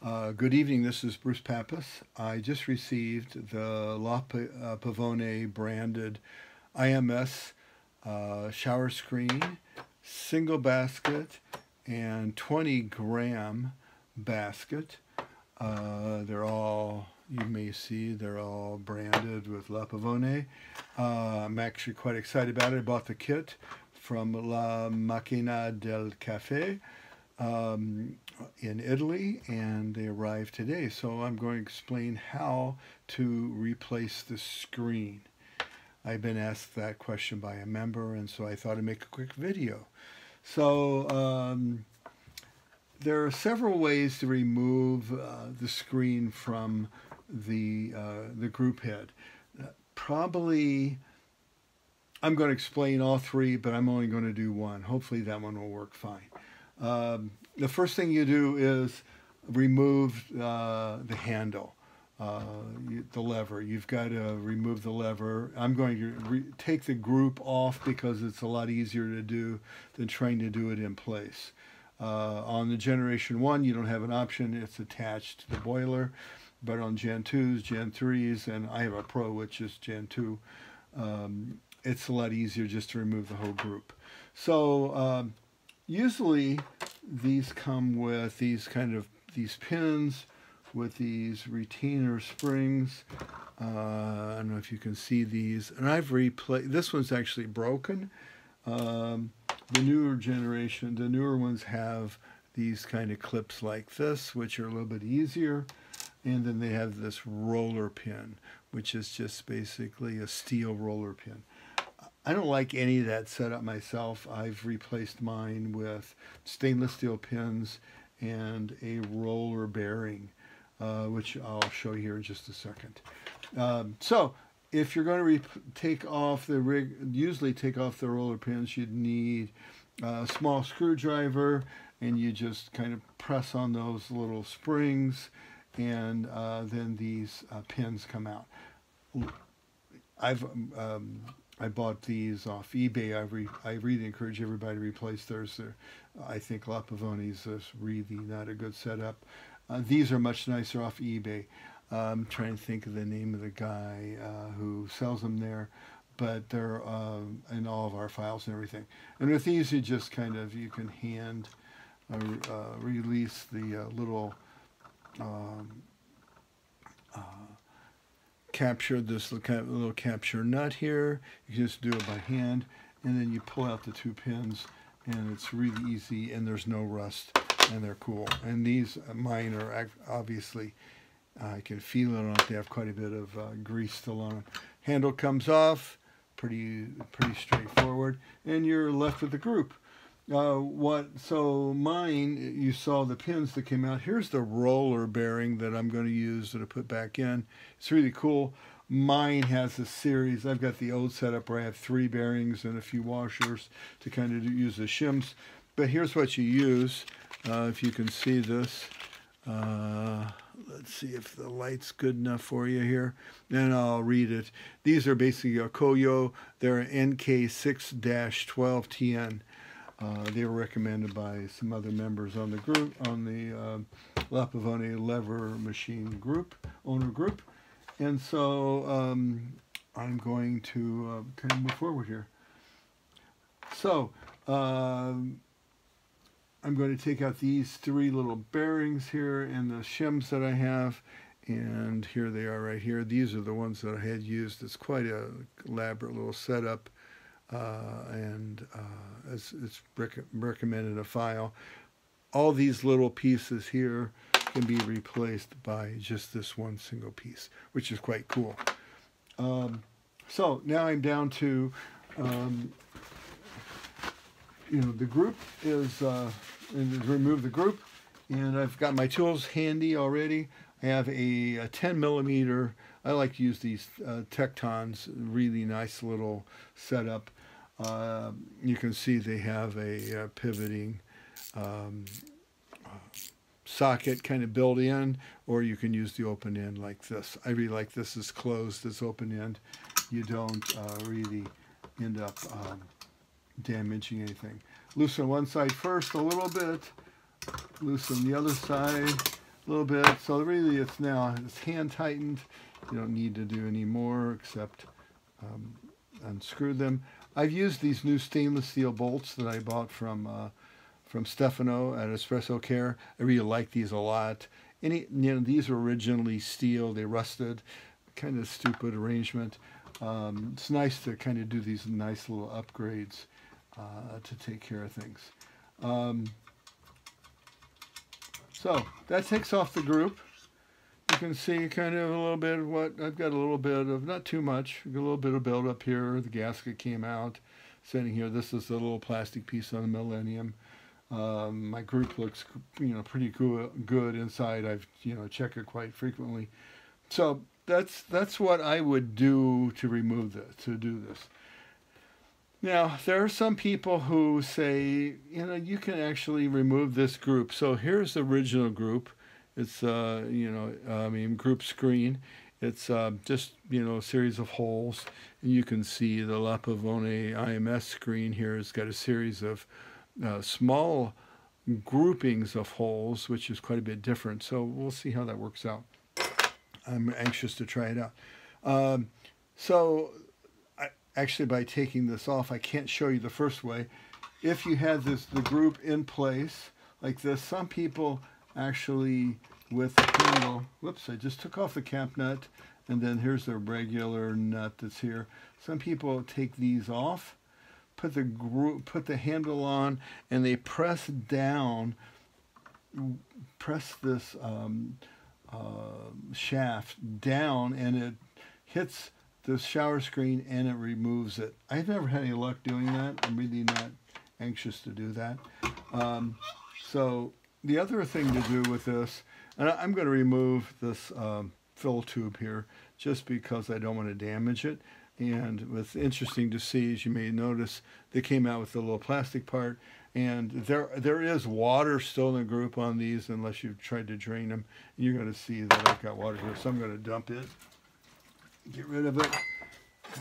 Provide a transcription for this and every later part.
Good evening, this is Bruce Pappas. I just received the Pavoni-branded IMS shower screen, single basket, and 20-gram basket. They're all, you may see, they're all branded with La Pavoni. I'm actually quite excited about it. I bought the kit from La Macchina del Caffè in Italy, and they arrived today. So I'm going to explain how to replace the screen. I've been asked that question by a member, and so I thought I'd make a quick video. So there are several ways to remove the screen from the group head. Probably I'm going to explain all three, but I'm only going to do one. Hopefully that one will work fine. The first thing you do is remove the handle, the lever. You've got to remove the lever. I'm going to take the group off because it's a lot easier to do than trying to do it in place. On the Generation 1, you don't have an option. It's attached to the boiler. But on Gen 2s, Gen 3s, and I have a Pro, which is Gen 2, it's a lot easier just to remove the whole group. So usually these come with these pins with these retainer springs. I don't know if you can see these. And I've replaced, this one's actually broken. The newer generation, the newer ones have these kind of clips like this, which are a little bit easier. And then they have this roller pin, which is just basically a steel roller pin. I don't like any of that setup myself. I've replaced mine with stainless steel pins and a roller bearing, which I'll show you here in just a second. So if you're going to take off the usually take off the roller pins, you'd need a small screwdriver, and you just kind of press on those little springs, and then these pins come out. I bought these off eBay. I really encourage everybody to replace theirs. I think La Pavoni's is really not a good setup. These are much nicer off eBay. I'm trying to think of the name of the guy who sells them there, but they're in all of our files and everything. And with these, you just kind of, you can hand release the little capture, this little capture nut here. You can just do it by hand, and then you pull out the two pins, and it's really easy, and there's no rust, and they're cool. And these, mine are obviously, I can feel it on it. They have quite a bit of grease still on it. Handle comes off, pretty straightforward, and you're left with the group. So mine, you saw the pins that came out. Here's the roller bearing that I'm going to use to put back in. It's really cool. Mine has a series. I've got the old setup where I have 3 bearings and a few washers to kind of use the shims. But here's what you use. If you can see this. Let's see if the light's good enough for you here. Then I'll read it. These are basically a Koyo. They're NK6-12TN. They were recommended by some other members on the group, on the La Pavoni lever machine group, owner group. And so I'm going to kind of move forward here. So I'm going to take out these 3 little bearings here and the shims that I have. And here they are right here. These are the ones that I had used. It's quite a elaborate little setup. It's recommended in a file. All these little pieces here can be replaced by just this one single piece, which is quite cool. So now I'm down to, the group is, remove the group, and I've got my tools handy already. I have a 10 millimeter. I like to use these Tectons, really nice little setup. You can see they have a pivoting socket kind of built in, or you can use the open end like this. I really like this is closed, this open end. You don't really end up damaging anything. Loosen one side first a little bit, loosen the other side a little bit. So really it's hand tightened. You don't need to do any more except unscrew them. I've used these new stainless steel bolts that I bought from Stefano at Espresso Care. I really like these a lot. These were originally steel. They rusted. Kind of stupid arrangement. It's nice to kind of do these nice little upgrades to take care of things. So that takes off the group. You can see kind of a little bit of what I've got, a little bit of, not too much, a little bit of buildup here. The gasket came out sitting here. This is the little plastic piece on the Millennium. My group looks, pretty good inside. I've, check it quite frequently. So that's what I would do to remove this, to do this. Now, there are some people who say, you can actually remove this group. So here's the original group. It's, group screen. It's just, a series of holes. And you can see the Pavoni IMS screen here. It's got a series of small groupings of holes, which is quite a bit different. So we'll see how that works out. I'm anxious to try it out. Actually, by taking this off, I can't show you the first way. If you had the group in place like this, some people actually with the handle, whoops, I just took off the cap nut, and then here's the regular nut that's here. Some people take these off, put the handle on, and they press down, press this shaft down, and it hits the shower screen and it removes it. I've never had any luck doing that. I'm really not anxious to do that. So the other thing to do with this, and I'm going to remove this fill tube here just because I don't want to damage it. And what's interesting to see, as you may notice, they came out with the little plastic part, and there is water still in the group on these unless you've tried to drain them. You're going to see that I've got water here, so I'm going to dump it. Get rid of it,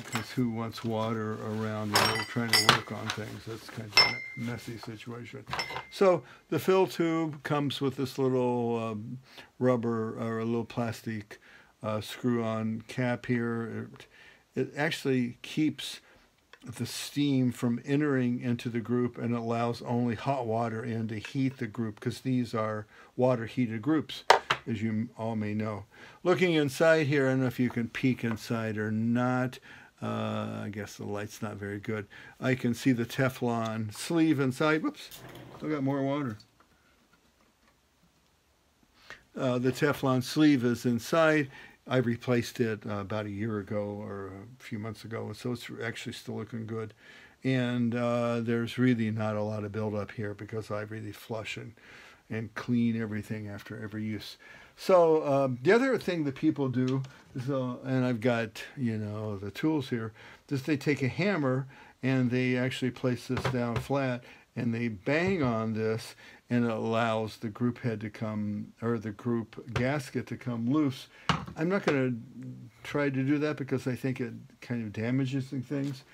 because who wants water around when they're trying to work on things? That's kind of a messy situation. So the fill tube comes with this little rubber or a little plastic screw-on cap here. It actually keeps the steam from entering into the group and allows only hot water in to heat the group, because these are water-heated groups, as you all may know. Looking inside here, I don't know if you can peek inside or not. I guess the light's not very good. I can see the Teflon sleeve inside. Whoops, still got more water. The Teflon sleeve is inside. I replaced it about a year ago or a few months ago, so it's actually still looking good. And there's really not a lot of buildup here because I really flush and clean everything after every use. So the other thing that people do is, and I've got, the tools here, is they take a hammer and they actually place this down flat and they bang on this, and it allows the group head to come, or the group gasket to come loose. I'm not going to try to do that because I think it kind of damages things.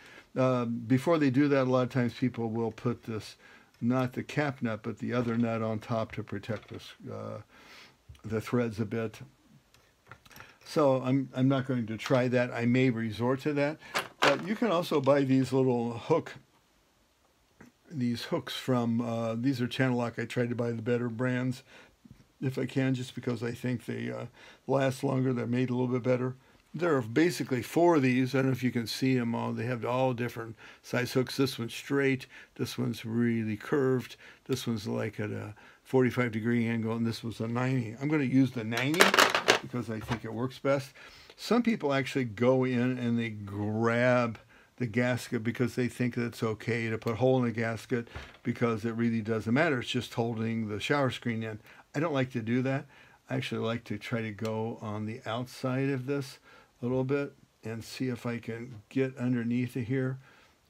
Before they do that, a lot of times people will put this, not the cap nut, but the other nut on top to protect this, the threads a bit. So I'm not going to try that. I may resort to that. But you can also buy these little these hooks from, these are Channel Lock. I try to buy the better brands if I can, just because I think they last longer. They're made a little bit better. There are basically 4 of these. I don't know if you can see them all. They have all different size hooks. This one's straight. This one's really curved. This one's like at a 45-degree angle, and this was a 90. I'm going to use the 90 because I think it works best. Some people actually go in and they grab the gasket because they think that it's okay to put a hole in the gasket because it really doesn't matter. It's just holding the shower screen in. I don't like to do that. I actually like to try to go on the outside of this a little bit and see if I can get underneath it here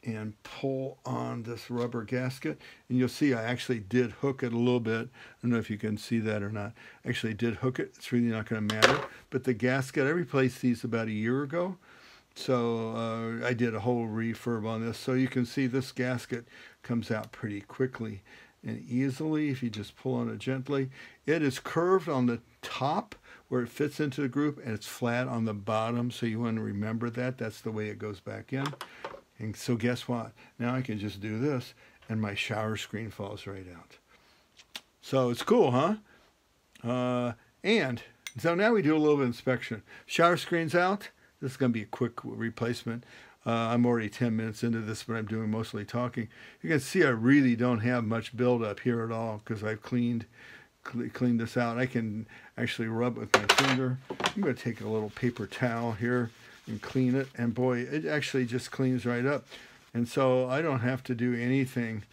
and pull on this rubber gasket. And you'll see I actually did hook it a little bit. I don't know if you can see that or not. I actually did hook it. It's really not going to matter. But the gasket, I replaced these about a year ago. So I did a whole refurb on this. So you can see this gasket comes out pretty quickly and easily if you just pull on it gently. it is curved on the top where it fits into the group, and it's flat on the bottom, so you want to remember that. That's the way it goes back in. And so guess what? Now I can just do this, and my shower screen falls right out. So it's cool, huh? And so now we do a little bit of inspection. Shower screen's out. This is going to be a quick replacement. I'm already 10 minutes into this, but I'm doing mostly talking. You can see I really don't have much buildup here at all because I've cleaned this out. I can actually rub it with my finger. I'm going to take a little paper towel here and clean it, and boy, it actually just cleans right up. And so I don't have to do anything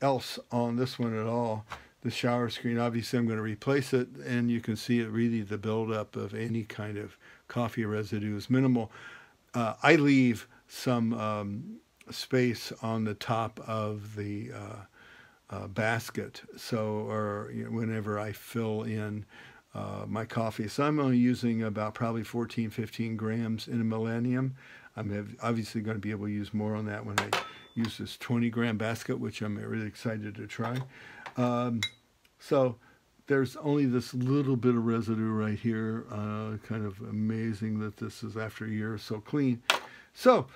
else on this one at all. The shower screen, obviously I'm going to replace it, and you can see it really, the buildup of any kind of coffee residue is minimal. I leave some space on the top of the basket, so, or whenever I fill in my coffee. So I'm only using about probably 14-15 grams in a millennium. I'm obviously going to be able to use more on that when I use this 20-gram basket, which I'm really excited to try. So there's only this little bit of residue right here. Kind of amazing that this is after a year so clean. So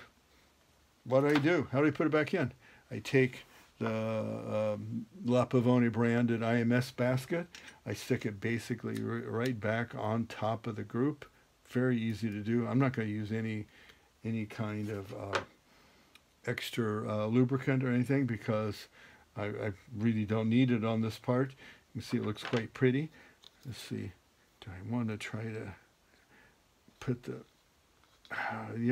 what do? How do I put it back in? I take the Pavoni-branded IMS basket. I stick it basically right back on top of the group. Very easy to do. I'm not going to use any kind of extra lubricant or anything because I really don't need it on this part. You can see it looks quite pretty. Let's see. Do I want to try to put the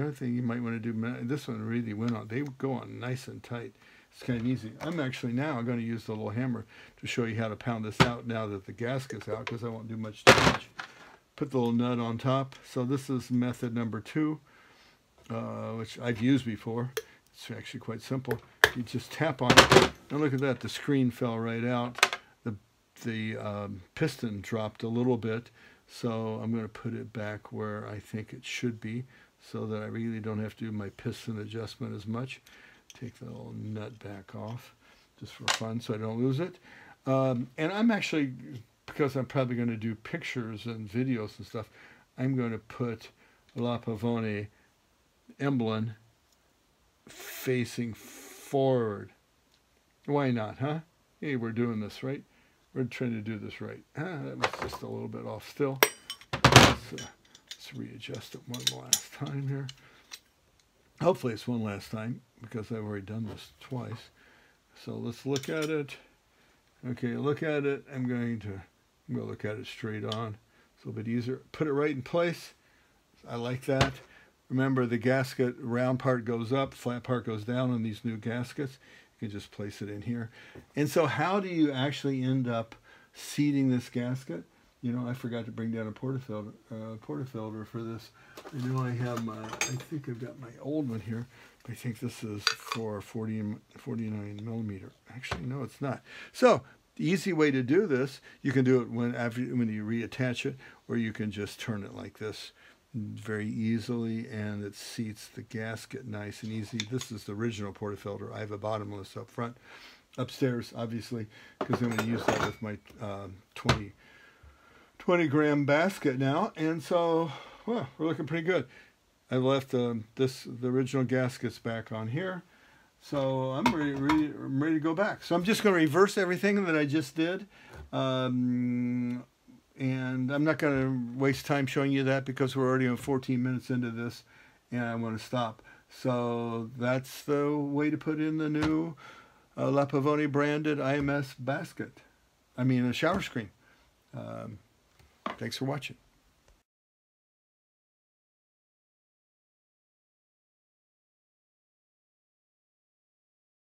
other thing you might want to do, this one really went on. They go on nice and tight. It's kind of easy. I'm actually now going to use the little hammer to show you how to pound this out now that the gasket's out, because I won't do much damage. Put the little nut on top. So this is method number 2, which I've used before. It's actually quite simple. You just tap on it. And look at that. The screen fell right out. The piston dropped a little bit. So I'm going to put it back where I think it should be so that I really don't have to do my piston adjustment as much. Take the little nut back off just for fun so I don't lose it. And I'm actually, because I'm probably going to do pictures and videos and stuff, I'm going to put La Pavoni emblem facing forward. Why not, huh? Hey, we're doing this right. We're trying to do this right. That was just a little bit off still. Let's readjust it one last time here. Hopefully it's one last time because I've already done this twice. So let's look at it. Okay, look at it. I'm going to look at it straight on. It's a little bit easier. Put it right in place. I like that. Remember, the gasket round part goes up, flat part goes down on these new gaskets. You can just place it in here. And so how do you actually end up seating this gasket? You know, I forgot to bring down a portafilter for this. I know I have my, I think I've got my old one here. I think this is for 49 millimeter. Actually, no, it's not. So the easy way to do this, you can do it when you reattach it, or you can just turn it like this very easily, and it seats the gasket nice and easy. This is the original portafilter. I have a bottomless up front. Upstairs, obviously, because I'm going to use that with my 20-gram basket now. And so, well, we're looking pretty good. I left the original gaskets back on here. So I'm ready to go back. So I'm just going to reverse everything that I just did. And I'm not going to waste time showing you that because we're already on 14 minutes into this and I want to stop. So that's the way to put in the new La Pavoni-branded IMS basket. I mean, a shower screen. Thanks for watching.